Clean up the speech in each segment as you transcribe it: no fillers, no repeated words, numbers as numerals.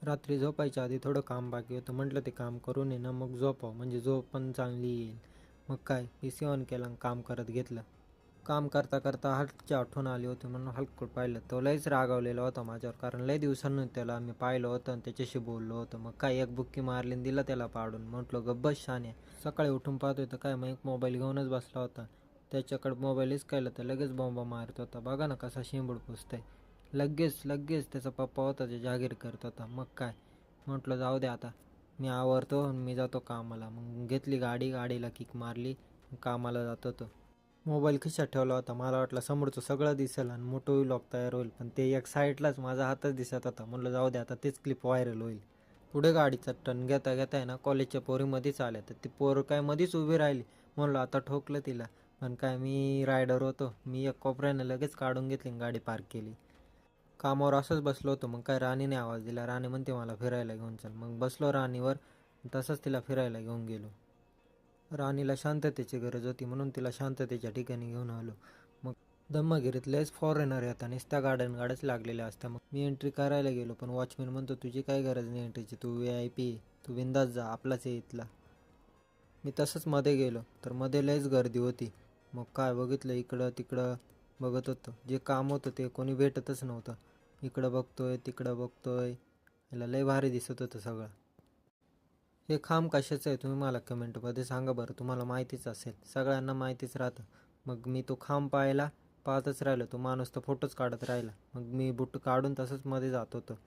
रात्री झोपायच्या आधी थोडं काम बाकी होतं. म्हटलं ते काम करून आहे ना मग झोपावं, म्हणजे झोप पण चांगली येईल. मग काय PC ऑन केलं आणि काम करत घेतलं. काम करता करता हल्कची आठवण आली होती म्हणून हल्क पाहिलं. तो लयच रागावलेला होता माझ्यावर, कारण लय दिवसांनी त्याला मी पाहिलं होतं आणि त्याच्याशी बोललो होतं. मग काय एक बुक्की मारली आणि दिला त्याला पाडून. म्हटलं गब्बस शान्या. सकाळी उठून पाहतोय तर काय मग एक मोबाईल घेऊनच बसला होता. त्याच्याकडे मोबाईल हिसकायला तर लगेच बॉम्बा मारत होता. बघा ना कसा शिंबूड पुसतंय. लगेच त्याचा पप्पा होता ते जागीर करत होता. मग काय म्हटलं जाऊ दे आता, मी आवरतो आणि मी जातो कामाला. मग घेतली गाडीला किक मारली, कामाला जात होतो. मोबाईल खिशात ठेवला होता. मला वाटलं समोरचं सगळं दिसेल आणि मोठं व्लॉग तयार होईल, पण ते एक साईडलाच माझा हातच दिसत होता. म्हटलं जाऊ दे आता, तेच क्लिप व्हायरल होईल. पुढे गाडीचा टर्न घेता आहे ना कॉलेजच्या पोरीमध्येच आल्या, तर ती पोर काय मध्येच उभी राहिली. म्हणलं आता ठोकलं तिला, पण काय मी रायडर होतो. मी एक कोपऱ्याने लगेच काढून घेतली आणि गाडी पार्क केली. कामावर असंच बसलो होतो. मग काय राणीने आवाज दिला. राणी म्हणते मला फिरायला घेऊन चल. मग बसलो राणीवर, तसंच तिला फिरायला घेऊन गेलो. राणीला शांततेची गरज होती म्हणून तिला शांततेच्या ठिकाणी घेऊन आलो. मग धम्मगिरीत लयच फॉरेनर येतात आणि त्या गाड्याच लागलेल्या असतात. मग मी एंट्री करायला गेलो, पण वॉचमॅन म्हणतो तुझी काय गरज नाही एंट्रीची, तू VIP, तू बिंदास जा, आपलाच आहे इथला. मी तसंच मध्ये गेलो तर मध्ये लयच गर्दी होती. मग काय बघितलं, इकडं तिकडं बघत होतं. जे काम होतं ते कोणी भेटतच नव्हतं. इकडं बघतोय तिकडं बघतोय, याला लय भारी दिसत होतं सगळं. हे खांब कशाचं आहे तुम्ही मला कमेंटमध्ये सांगा बरं. तुम्हाला माहितीच असेल, सगळ्यांना माहितीच राहतं. मग मी तो खांब पाहतच राहिलो. तो माणूस तर फोटोच काढत राहिला. मग मी बुट काढून तसंच मध्ये जात होतो,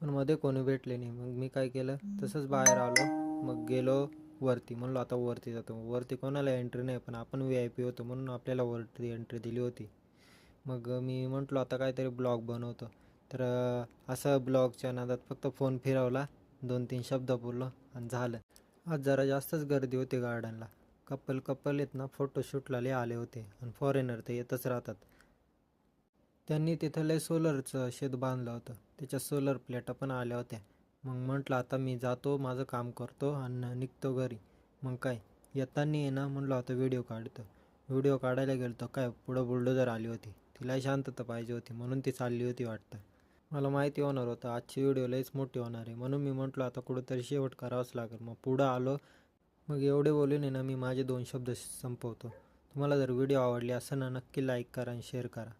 पण मध्ये कोणी भेटले नाही. मग मी काय केलं, तसंच बाहेर आलो. मग गेलो वरती. म्हणलो आता वरती जातो. वरती कोणाला एंट्री नाही, पण आपण VIP होतो म्हणून आपल्याला वरती एंट्री दिली होती. मग मी म्हटलो आता काहीतरी ब्लॉग बनवतो. तर असं ब्लॉगच्या नादात फक्त फोन फिरवला, 2-3 शब्द बोललो आणि झालं. आज जरा जास्तच गर्दी होती गार्डनला. कपल आहेत ना, फोटोशूटला लय आले होते आणि फॉरेनर तर येतच राहतात. त्यांनी तिथं लय सोलरचं शेत बांधलं होतं. त्याच्या सोलर प्लेटा पण आल्या होत्या. मग म्हटलं आता मी जातो, माझं काम करतो आणि निघतो घरी. मग काय येताना आहे ना म्हणलो आता व्हिडिओ काढतो. व्हिडिओ काढायला गेलो तर काय पुढं बुलडोझर आली होती. तिला शांतता पाहिजे होती म्हणून ती चालली होती वाटतं. मला माहिती होणार होतं आजची व्हिडिओ लयच मोठी होणार आहे, म्हणून मी म्हटलो आता कुठंतरी शेवट करावंच लागेल. मग पुढं आलो. मग एवढे बोलून आहे ना मी माझे 2 शब्द संपवतो. तुम्हाला जर व्हिडिओ आवडली असेल ना, नक्की लाईक करा आणि शेअर करा.